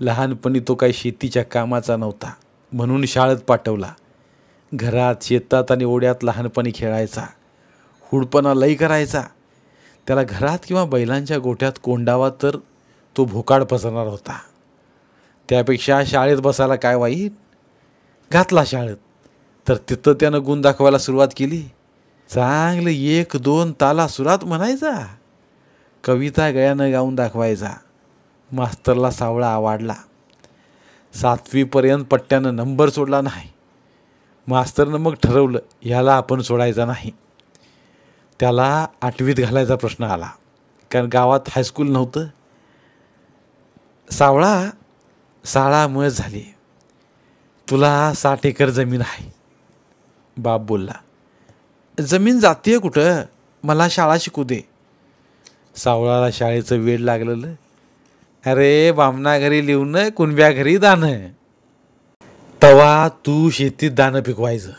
लहानपणी तो काही शेतीच्या कामाचा नव्हता म्हणून शाळेत पाठवला. घरात शेतात आणि ओढ्यात लहानपणी खेळायचा, हुडपणा लई करायचा. त्याला घरात किंवा बैलांच्या गोठ्यात कोंडावा तर तो भोकाड पसरणार होता. त्यापेक्षा शाळेत बसायला काय वाईट. घातला शाळेत, तर तिथं त्यानं गुण दाखवायला सुरुवात केली. चांगलं 1-2 ताला सुरात म्हणायचा, कविता गळ्यानं गाऊन दाखवायचा. मास्तरला सावळा आवडला. 7वीपर्यंत पट्ट्यानं नंबर सोडला नाही. मास्तरनं मग ठरवलं ह्याला आपण सोडायचा नाही. त्याला 8वीत घालायचा प्रश्न आला, कारण गावात हायस्कूल नव्हतं. सावळा शाळा मज झाली. तुला 60 एकर जमीन आहे. बाप बोलला. जमीन जातीय कुठं, मला शाळा शिकू दे. सावळाला शाळेचं वेड लागलेलं. अरे बामणा घरी लिहून कुणब्या घरी दाणं. तवा तू शेतीत दाणं पिकवायचं.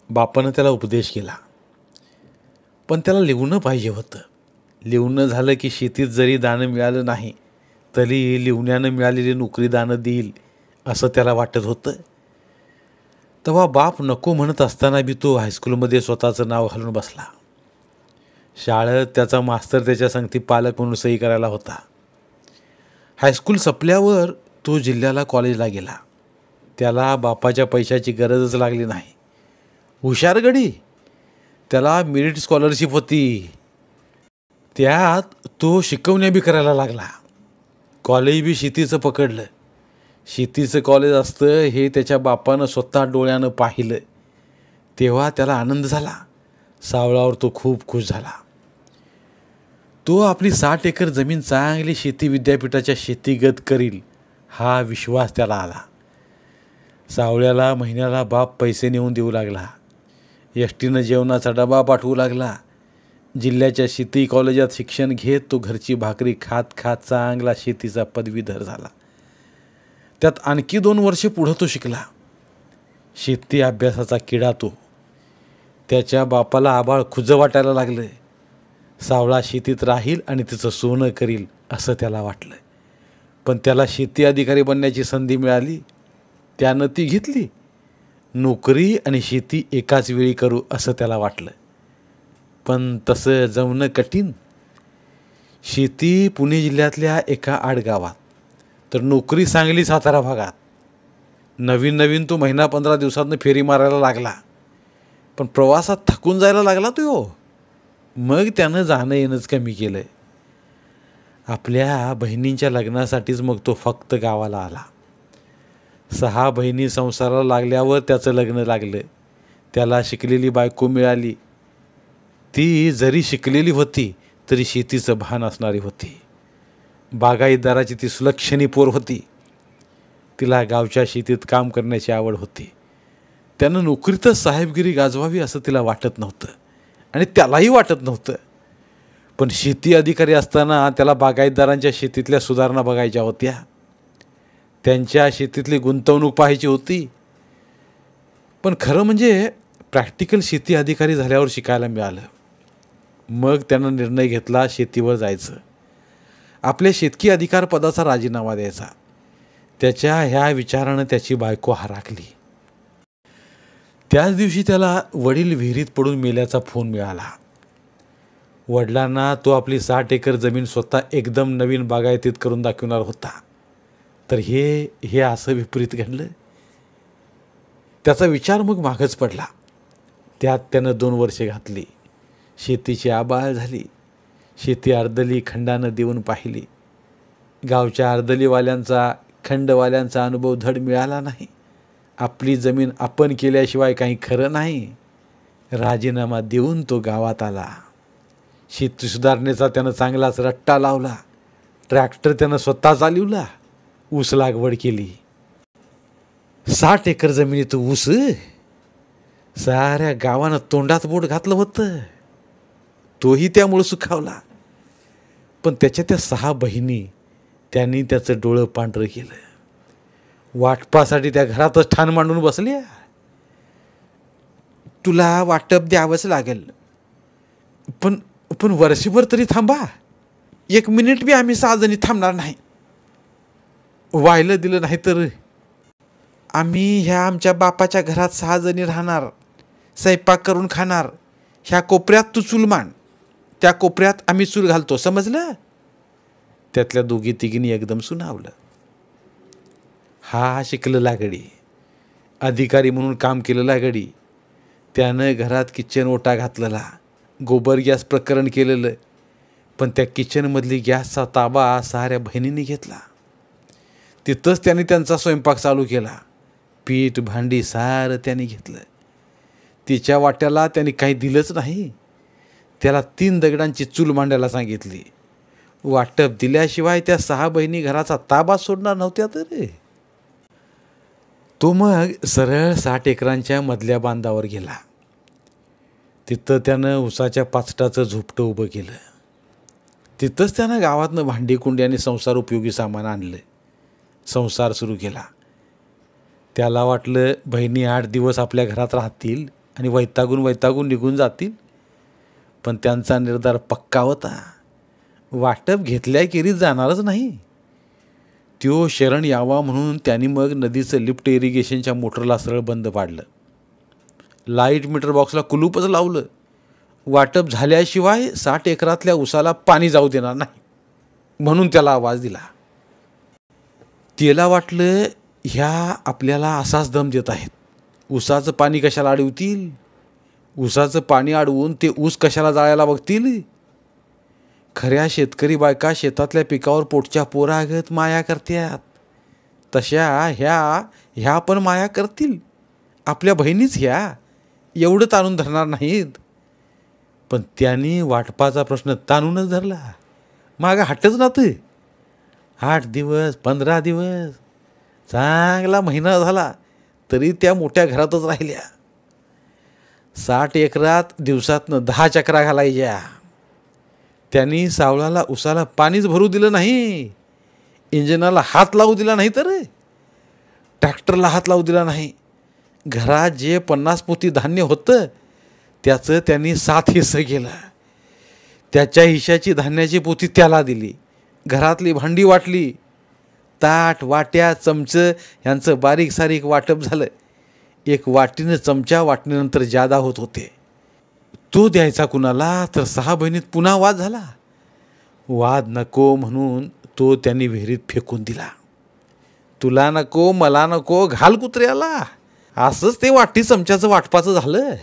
बापानं त्याला उपदेश केला. पण त्याला लिहून पाहिजे होतं. लिहून झालं की शेतीत जरी दाणं मिळालं नाही तरी लिहुण्यानं मिळालेली नोकरी दाणं देईल असं त्याला वाटत होतं. तेव्हा बाप नको म्हणत असताना बी तो हायस्कूलमध्ये स्वतःचं नाव घालून बसला. शाळेत त्याचा मास्तर त्याच्या संगती पालक म्हणून सही करायला होता. हायस्कूल संपल्यावर तो जिल्ह्याला कॉलेजला गेला. त्याला बापाच्या पैशाची गरजच लागली नाही. हुशार गडी. त्याला मेरिट स्कॉलरशिप होती. त्यात तो शिकवण्या बी करायला लागला. कॉलेज बी शेतीचं पकडलं. शेतीचं कॉलेज असतं हे त्याच्या बापानं स्वतः डोळ्यानं पाहिलं. तेव्हा त्याला आनंद झाला. सावळावर तो खूप खुश झाला. तो आपली 60 एकर जमीन चांगली शेती विद्यापीठाच्या शेतीगत करील हा विश्वास त्याला आला. सावळ्याला महिन्याला बाप पैसे नेऊन देऊ लागला. एसटीनं जेवणाचा डबा पाठवू लागला. जिल्ह्याच्या शेती कॉलेजात शिक्षण घेत तो घरची भाकरी खात खात चांगला शेतीचा पदवीधर झाला. त्यात आणखी 2 वर्षे पुढं तो शिकला. शेती अभ्यासाचा किडा तो. त्याच्या बापाला आबाळ खुजं वाटायला लागलं. सावळा शेतीत राहील आणि तिचं सोनं करील असं त्याला वाटलं. पण त्याला शेती अधिकारी बनण्याची संधी मिळाली. त्यानं ती घेतली. नोकरी आणि शेती एकाच वेळी करू असं त्याला वाटलं. पण तसं जमणं कठीण. शेती पुणे जिल्ह्यातल्या एका आडगावात तर नोकरी सांगली सातारा भागात. नवीन नवीन तो महिना 15 दिवसातनं फेरी मारायला लागला. पण प्रवासात थकून जायला लागला तो. मग त्यानं जाणं येणंच कमी केलं. आपल्या बहिणींच्या लग्नासाठीच मग तो फक्त गावाला आला. 6 बहिणी संसाराला लागल्यावर त्याचं लग्न लागलं. त्याला शिकलेली बायको मिळाली. ती जरी शिकलेली होती तरी शेतीचं भान असणारी होती. बागायतदाराची ती सुलक्षणी पोर होती. तिला गावच्या शेतीत काम करण्याची आवड होती. त्यानं नोकरीतच साहेबगिरी गाजवावी असं तिला वाटत नव्हतं आणि त्यालाही वाटत नव्हतं. पण शेती अधिकारी असताना त्याला बागायतदारांच्या शेतीतल्या सुधारणा बघायच्या होत्या. त्यांच्या शेतीतली गुंतवणूक पाहायची होती. पण खरं म्हणजे प्रॅक्टिकल शेती अधिकारी झाल्यावर शिकायला मिळालं. मग त्यानं निर्णय घेतला शेतीवर जायचं. आपल्या शेतकी अधिकार पदाचा राजीनामा द्यायचा. त्याच्या ह्या विचारानं त्याची बायको हराकली. त्याच दिवशी त्याला वडील विहिरीत पडून मेल्याचा फोन मिळाला. वडिलांना तो आपली 60 एकर जमीन स्वतः एकदम नवीन बागायतीत करून दाखवणार होता. तर हे असं विपरीत घडलं. त्याचा विचार मग मागच पडला. त्यात त्यानं 2 वर्षे घातली. शेतीची आबाळ झाली. शेती अर्धली खंडानं देऊन पाहिली. गावच्या अर्धलीवाल्यांचा खंडवाल्यांचा अनुभव धड मिळाला नाही. आपली जमीन आपण केल्याशिवाय काही खरं नाही. राजीनामा देऊन तो गावात आला. शेती सुधारणेचा त्यानं चांगलाच रट्टा लावला. ट्रॅक्टर त्यानं स्वतः चालवला. ऊस लागवड केली. 60 एकर जमिनीत ऊस. साऱ्या गावानं तोंडात बोट घातलं होतं. तोही त्यामुळं सुखावला. पण त्याच्या त्या 6 बहिणी त्यांनी त्याचं डोळं पांढरं केलं. वाटपासाठी त्या घरातच ठाण मांडून बसल्या. तुला वाटप द्यावंच लागेल. पण पण वर्षभर तरी थांबा. 1 मिनिट बी आम्ही 6 जणी थांबणार नाही. व्हायला दिलं नाही तर आम्ही ह्या आमच्या बापाच्या घरात 6 जणी राहणार. स्वयंपाक करून खाणार. ह्या कोपऱ्यात तू चूल मांड. त्या कोपऱ्यात आम्ही चूल घालतो. समजलं. त्यातल्या 2-3 एकदम सुनावलं. हा शिकलेला गडी. अधिकारी म्हणून काम केलेला गडी. त्यानं घरात किचन ओटा घातलेला. गोबर गॅस प्रकरण केलेलं. पण त्या किचनमधली गॅसचा ताबा साऱ्या बहिणींनी घेतला. तिथंच त्यांनी त्यांचा स्वयंपाक चालू केला. पीठ भांडी सारं त्यांनी घेतलं. तिच्या वाट्याला त्यांनी काही दिलंच नाही. त्याला 3 दगडांची चूल मांडायला सांगितली. वाटप दिल्याशिवाय त्या 6 बहिणी घराचा ताबा सोडणार नव्हत्या तर. तो मग सरळ 60 एकरांच्या मधल्या बांधावर गेला. तिथं त्यानं उसाच्या पाचटाचं झोपटं उभं केलं. तिथंच त्यानं गावातनं भांडी कुंडी आणि संसार उपयोगी सामान आणलं. संसार सुरू केला. त्याला वाटलं बहिणी 8 दिवस आपल्या घरात राहतील आणि वैतागून निघून जातील. पण त्यांचा निर्धार पक्का होता. वाटप घेतल्याखेरीज जाणारच नाही. त्यो शरण यावा म्हणून त्यांनी मग नदीचं लिफ्ट इरिगेशनच्या मोटरला सरळ बंद पाडलं. लाईट मीटर बॉक्सला कुलूपच लावलं. वाटप झाल्याशिवाय 60 एकरातल्या उसाला पाणी जाऊ देणार नाही म्हणून त्याला आवाज दिला. त्याला वाटलं ह्या आपल्याला असाच दम देत आहेत. उसाचं पाणी कशाला अडवतील? उसाचं पाणी अडवून ते ऊस कशाला जाळायला बघतील? खऱ्या शेतकरी बायका शेतातल्या पिकावर पोटच्या पोरागत माया करतात. तशा ह्या पण माया करतील. आपल्या बहिणीच ह्या एवढं ताणून धरणार नाहीत. पण त्यांनी वाटपाचा प्रश्न ताणूनच धरला. मागं हटच ना ते. 8 दिवस 15 दिवस चांगला महिना झाला तरी त्या मोठ्या घरातच राहिल्या. 60 एकरात दिवसातनं 10 चक्रा घालायच्या. त्यांनी सावळाला उसाला पाणीच भरू दिलं नाही. इंजिनाला हात लावू दिला नाही तर ट्रॅक्टरला हात लावू दिला नाही. घरात जे 50 पोती धान्य होतं त्याचं त्यांनी 7 हिस्से केलं. त्याच्या हिश्श्याची धान्याची पोती त्याला दिली. घरातली भांडी वाटली. ताट वाट्या चमचं यांचं बारीक सारीक वाटप झालं. एक वाटीनं चमचा वाटणीनंतर जादा होत होते. तो द्यायचा कुणाला तर 6 बहिणीत पुन्हा वाद झाला. वाद नको म्हणून तो त्यांनी विहिरीत फेकून दिला. तुला नको मला नको घाल कुत्र्याला. असंच ते वाटी चमच्याचं वाटपाचं झालं.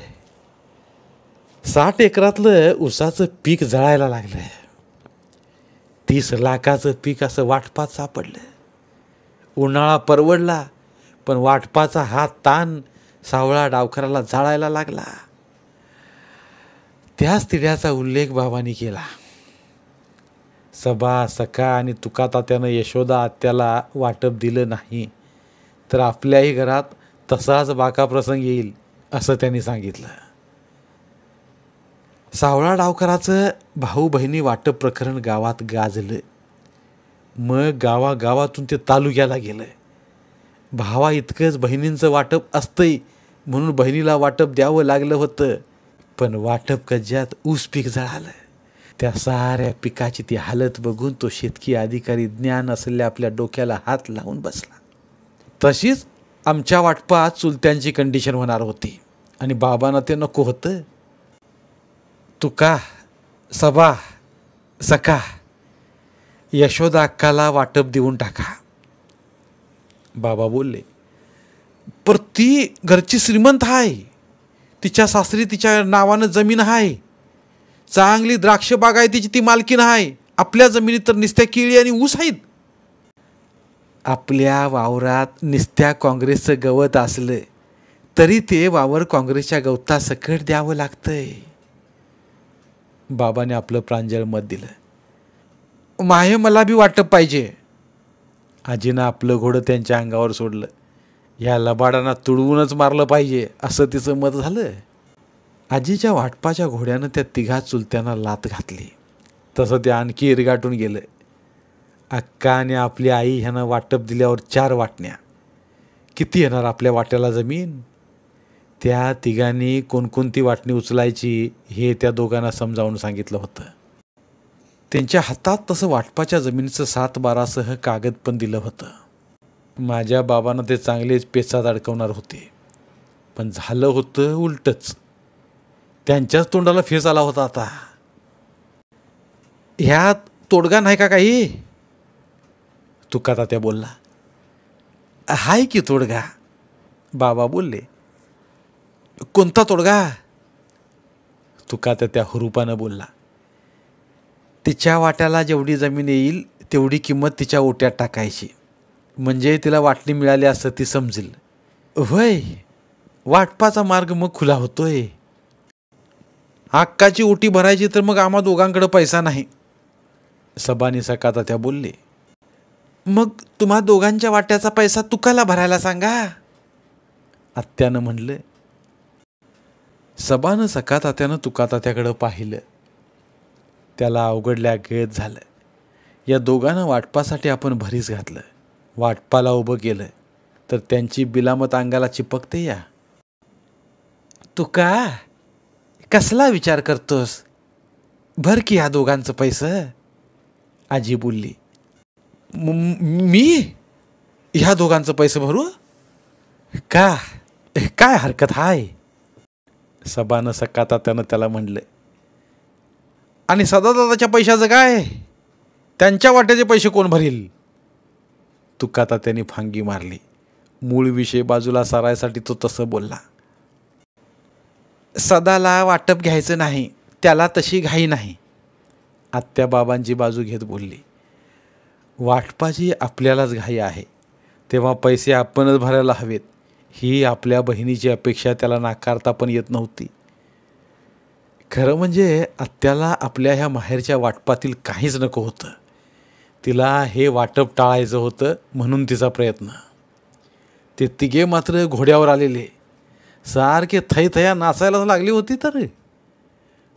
60 एकरातलं उसाचं पीक जळायला लागलं. 30 लाखाचं पीक असं वाटपात सापडलं. उन्हाळा परवडला पण वाटपाचा हा ताण सावळा डावखराला जाळायला लागला. त्याच तिड्याचा उल्लेख बाबांनी केला. सबा सखा आणि तुकातात्यानं यशोदा आत्याला वाटप दिलं नाही तर आपल्याही घरात तसाच बाका प्रसंग येईल असं त्यांनी सांगितलं. सावळा डावकराचं भाऊ बहिणी वाटप प्रकरण गावात गाजलं. मग गावागावातून ते तालुक्याला गेलं. भावा इतकंच बहिणींचं वाटप असतंय म्हणून बहिणीला वाटप द्यावं लागलं होतं. पण वाटप कज्ज्यात ऊस पीक जळालं. त्या साऱ्या पिकाची ती हालत बघून तो शेतकी अधिकारी ज्ञान असलेल्या आपल्या डोक्याला हात लावून बसला. तशीच आमच्या वाटपात चुलत्यांची कंडिशन होणार होती आणि बाबांना ते नको होतं. तुका सबा सखा यशोदा अक्काला वाटप देऊन टाका. बाबा बोलले, पर ती घरची श्रीमंत आहे. तिच्या सासरी तिच्या नावानं जमीन आहे. चांगली द्राक्ष बागायतीची ती मालकीन आहे. आपल्या जमिनीत तर निस्त्या केळी आणि ऊस आहेत. आपल्या वावरात निस्त्या काँग्रेसचं गवत असलं तरी ते वावर काँग्रेसच्या गवतासकट द्यावं लागतंय. बाबाने आपलं प्रांजळ मत दिलं. माहे मला बी वाटप पाहिजे. आजीनं आपलं घोडं त्यांच्या अंगावर सोडलं. या लबाडांना तुडवूनच मारलं पाहिजे असं तिचं मत झालं. आजीच्या वाटपाच्या घोड्यानं त्या 3 चुलत्यांना लात घातली. तसं ते आणखी इरगाटून गेलं. अक्का आणि आपली आई ह्यानं वाटप दिल्यावर 4 वाटण्या. किती येणार आपल्या वाट्याला जमीन? त्या 3 कोणकोणती वाटणी उचलायची हे त्या दोघांना समजावून सांगितलं होतं. त्यांच्या हातात तसं वाटपाच्या जमिनीचं 7/12 कागद पण दिलं होतं. माझ्या बाबांना ते चांगलेच पेचात अडकवणार होते. पण झालं होतं उलटच. त्यांच्याच तोंडाला फेस आला होता. आता ह्यात तोडगा नाही का काही? तुकातात्या बोलला. हाय की तोडगा. बाबा बोलले. कोणता तोडगा? तुकातात्या हुरूपानं बोलला. तिच्या वाट्याला जेवढी जमीन येईल तेवढी किंमत तिच्या ओट्यात टाकायची म्हणजे तिला वाटणी मिळाली असं ती समजेल. होय, वाटपाचा मार्ग मग खुला होतोय. अक्काची ओटी भरायची तर मग आम्हा दोघांकडे पैसा नाही. सबानी सकातात्या बोलले. मग तुम्हा दोघांच्या वाट्याचा पैसा तुकाला भरायला सांगा, आत्यानं म्हणलं. सबानं सकातात्यानं तुकातात्याकडं पाहिलं. त्याला अवघडल्यागत झालं. या दोघांना वाटपासाठी आपण भरीस घातलं, वाटपाला उभं केलं तर त्यांची बिलामत अंगाला चिपकते. या तुका कसला विचार करतोस, भर की ह्या दोघांचं पैसं, आजी बोलली. मी ह्या दोघांचं पैसे भरू का, काय हरकत हाय, सबानं सकातात्यानं त्याला म्हणलं. आणि सदादादाच्या पैशाचं काय, त्यांच्या वाट्याचे पैसे कोण भरील, तुकातात्याने फांगी मारली. मूळ विषय बाजूला सारायसाठी तो तसं बोलला. सदाला वाटप घ्यायचं नाही, त्याला तशी घाई नाही, आत्या बाबांची बाजू घेत बोलली. वाटपाची आपल्यालाच घाई आहे, तेव्हा पैसे आपणच भरायला हवेत, ही आपल्या बहिणीची अपेक्षा त्याला नाकारता पण येत नव्हती. खरं म्हणजे आत्याला आपल्या ह्या माहेरच्या वाटपातील काहीच नको होतं. तिला हे वाटप टाळायचं होतं, म्हणून तिचा प्रयत्न. ते तिघे मात्र घोड्यावर आलेले, सारखे थैथया नाचायला लागली होती, तर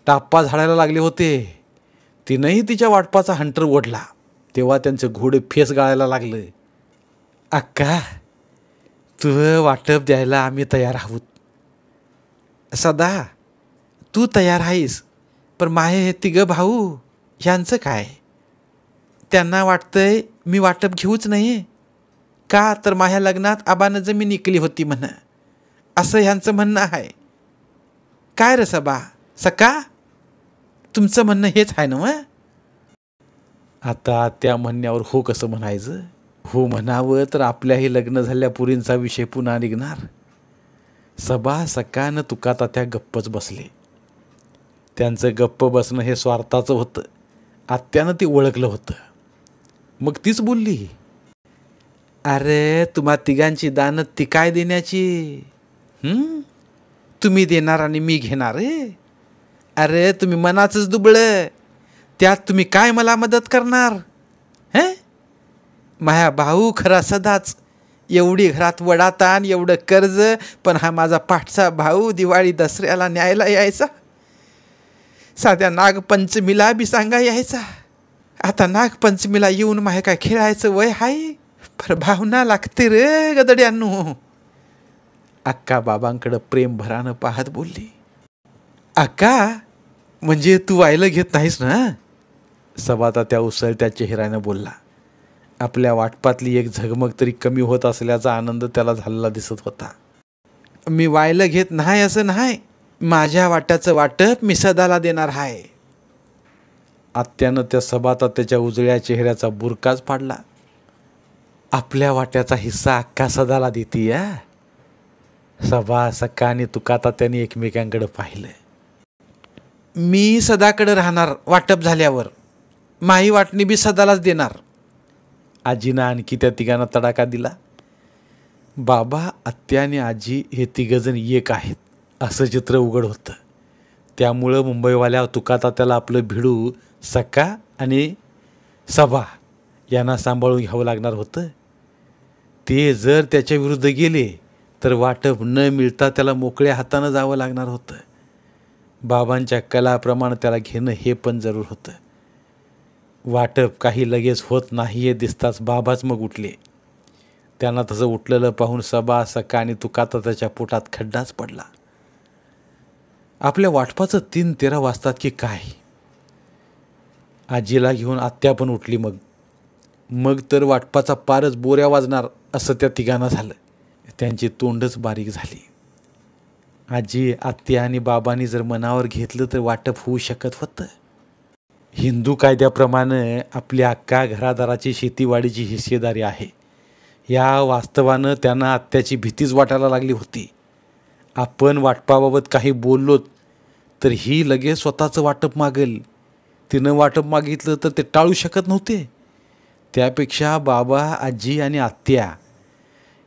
टाप्पा झाडायला लागले होते. तिनंही तिच्या वाटपाचा हंटर ओढला, तेव्हा त्यांचे घोडे फेस गाळायला लागले. अक्का, तुझं वाटप द्यायला आम्ही तयार आहोत. सदा, तू तयार आहेस, पण माहे हे तिघं भाऊ ह्यांचं काय, त्यांना वाटतंय मी वाटप घेऊच नाही का, तर माझ्या लग्नात आबानं जमीन विकली होती म्हण, असं ह्यांचं म्हणणं आहे. काय रे सबा, सका, तुमचं म्हणणं हेच आहे ना मग. आता त्या म्हणण्यावर हो कसं म्हणायचं, हो म्हणावं तर आपल्याही लग्न झाल्या पुरींचा विषय पुन्हा निघणार. सबा सकानं तुकातात्या गप्पच बसले. त्यांचं गप्प बसणं हे स्वार्थाचं होतं, आत्यानं ती ओळखलं होतं. मग तीच बोलली. अरे तुम्हा तिघांची दानं ती काय देण्याची, तुम्ही देणार आणि मी घेणार. अरे तुम्ही मनाचंच दुबळं, त्यात तुम्ही काय मला मदत करणार. माझ्या भाऊ खरा सदाच, एवढी घरात वडाताण, एवढं कर्ज, पण हा माझा पाठचा भाऊ दिवाळी दसऱ्याला न्यायला यायचा, साध्या नागपंचमीला बी सांगा यायचा. आता नागपंचमीला येऊन माहे काय खेळायचं वय हाय, पर भावना लागते रे गदड्यांनो, अक्का बाबांकडं प्रेम भरानं पाहत बोलली. अक्का, म्हणजे तू वायलं घेत नाहीस ना, सबाता त्या उसळत्या चेहऱ्यानं बोलला. आपल्या वाटपातली एक झगमग तरी कमी होत असल्याचा आनंद त्याला झालेला दिसत होता. मी वायलं घेत नाही असं नाही, माझ्या वाट्याचं वाटप मी सदाला देणार आहे. आत्यानं त्या सबाता त्याच्या उजळ्या चेहऱ्याचा बुरकाच पाडला. आपल्या वाट्याचा हिस्सा अक्का सदाला देती या. सबा सका आणि तुकातात्याने एकमेकांकडे पाहिलं. मी सदाकडे राहणार, वाटप झाल्यावर माही वाटणी बी सदालाच देणार, आजीनं आणखी त्या तिघांना तडाखा दिला. बाबा, आत्या आणि आजी हे तिघजण एक आहेत असं चित्र उघड होतं. त्यामुळं मुंबईवाल्या तुकातात्याला आपलं भिडू सका आणि सबा यांना सांभाळून घ्यावं लागणार होतं. ते जर त्याच्या विरुद्ध गेले तर वाटप न मिळता त्याला मोकळ्या हातानं जावं लागणार होतं. बाबांच्या कलाप्रमाणे त्याला घेणं हे पण जरूर होतं. वाटप काही लगेच होत नाही हे दिसताच बाबाच मग उठले. त्यांना तसं उठलेलं पाहून सबा सका आणि तुकातात्याच्या पोटात खड्डाच पडला. आपल्या वाटपाचं 3:13 वाजतात की काय. आजीला घेऊन आत्या पण उठली. मग तर वाटपाचा पारच बोऱ्या वाजणार असं त्या तिघांना झालं. त्यांची तोंडच बारीक झाली. आजी, आत्या आणि बाबांनी जर मनावर घेतलं तर वाटप होऊ शकत होतं. हिंदू कायद्याप्रमाणे आपल्या अक्का घरादाराची शेतीवाडीची हिस्सेदारी आहे. या वास्तवानं त्यांना आत्याची भीतीच वाटायला लागली होती. आपण वाटपाबाबत काही बोललो तर ही लगेच स्वतःचं वाटप मागेल. तिनं वाटप मागितलं तर ते टाळू शकत नव्हते. त्यापेक्षा बाबा, आजी आणि आत्या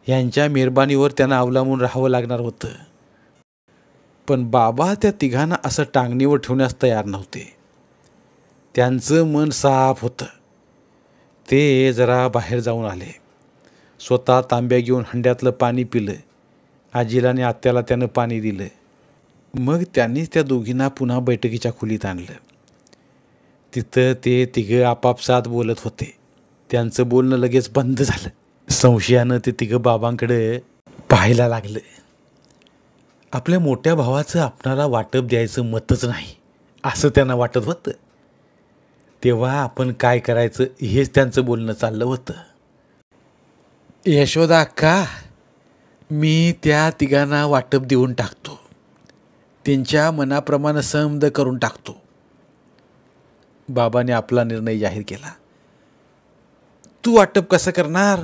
यांच्या मेहरबानीवर त्यांना अवलंबून राहावं लागणार होतं. पण बाबा त्या तिघांना असं टांगणीवर ठेवण्यास तयार नव्हते. त्यांचं मन साफ होतं. ते जरा बाहेर जाऊन आले. स्वतः तांब्या घेऊन हंड्यातलं पाणी पिलं. आजीला आणि आत्याला त्यानं पाणी दिलं. मग त्यांनीच त्या दोघींना पुन्हा बैठकीच्या खोलीत आणलं. तिथं ते तिघं आपापसात बोलत होते. त्यांचं बोलणं लगेच बंद झालं. संशयानं ते तिघं बाबांकडे पाहायला लागलं. आपल्या मोठ्या भावाचं आपणाला वाटप द्यायचं मतच नाही असं त्यांना वाटत होतं. तेव्हा आपण काय करायचं हेच त्यांचं बोलणं चाललं होतं. यशोदा अक्का, मी त्या तिघांना वाटप देऊन टाकतो. त्यांच्या मनाप्रमाणे समद करून टाकतो. बाबाने आपला निर्णय जाहीर केला. तू वाटप कसं करणार?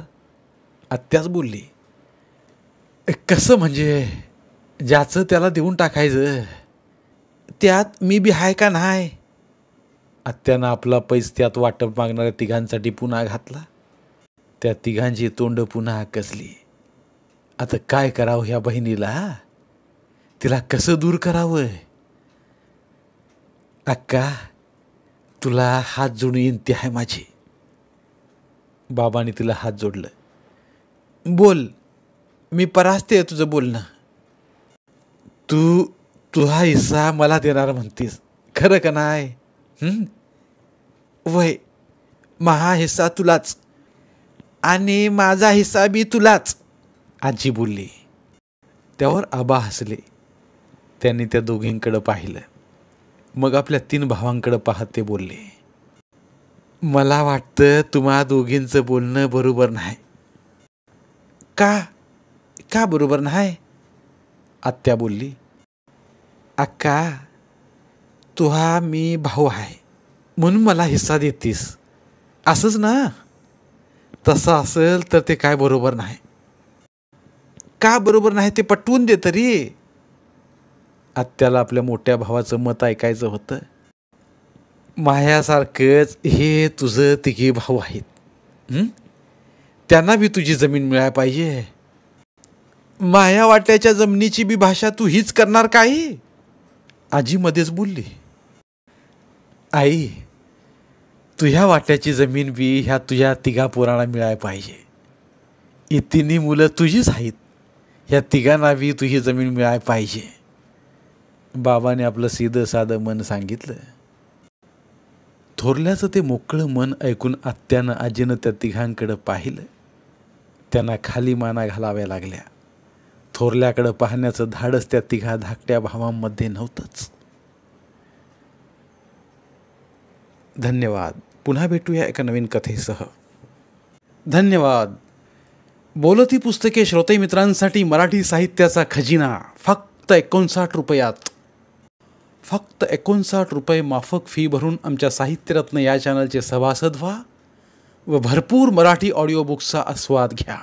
आत्याच बोलली. कसं म्हणजे? ज्याचं त्याला देऊन टाकायचं. त्यात मी बी आहे का नाही? आत्यानं आपला पैस त्यात वाटप मागणाऱ्या तिघांसाठी पुन्हा घातला. त्या तिघांची तोंड पुन्हा कसली. आता काय करावं ह्या बहिणीला? तिला कसं दूर करावं? अक्का, तुला हात जोडून विनंती आहे माझी. बाबाने तिला हात जोडलं. बोल, मी परास्ते आहे तुझं बोलणं. तुझा हिस्सा मला देणार म्हणतीस, खरं का नाही? वय, माझा हिस्सा तुलाच आणि माझा हिस्सा बी तुलाच, आजी बोलली. त्यावर आबा हसले. त्यांनी त्या दोघींकडं पाहिलं. मग आपल्या 3 भावांकडं पाहत ते बोलले. मला वाटतं तुम्हा दोघींचं बोलणं बरोबर नाही. का बरोबर नाही? आत्या बोलली. अक्का, तुहा मी भाऊ आहे म्हणून मला हिस्सा देतीस असंच ना? तसं असेल तर ते काय बरोबर नाही. का बरोबर नाही ते पटवून दे तरी. आत्याला आपल्या मोठ्या भावाचं मत ऐकायचं होतं. माझ्यासारखंच हे तुझं तिघे भाऊ आहेत. त्यांना बी तुझी जमीन मिळायला पाहिजे. माया वाट्याच्या जमिनीची बी भाषा तू हीच करणार काही? आजी मध्येच बोलली. आई, तुझ्या वाट्याची जमीन बी ह्या तुझ्या तिघा पोरांना मिळायला पाहिजे. ही 3 मुलं तुझीच आहेत. ह्या तिघांना बी तुझी जमीन मिळायला पाहिजे. बाबाने आपलं सीधं साधं मन सांगितलं. थोरल्याचं ते मोकळं मन ऐकून आत्यानं आजीनं त्या तिघांकडं पाहिलं. त्यांना खाली माना घालाव्या लागल्या. थोरल्याकडं पाहण्याचं धाडस त्या तिघा धाकट्या भावांमध्ये नव्हतंच. धन्यवाद. पुन्हा भेटूया एका नवीन कथेसह. धन्यवाद. बोलती पुस्तके श्रोते मित्रांसाठी मराठी साहित्याचा खजिना फक्त 59 रुपयात. फक्त 59 रुपये माफक फी भरून आमच्या साहित्यरत्न या चॅनलचे सभासद व्हा व भरपूर मराठी ऑडिओ बुक्सचा आस्वाद घ्या.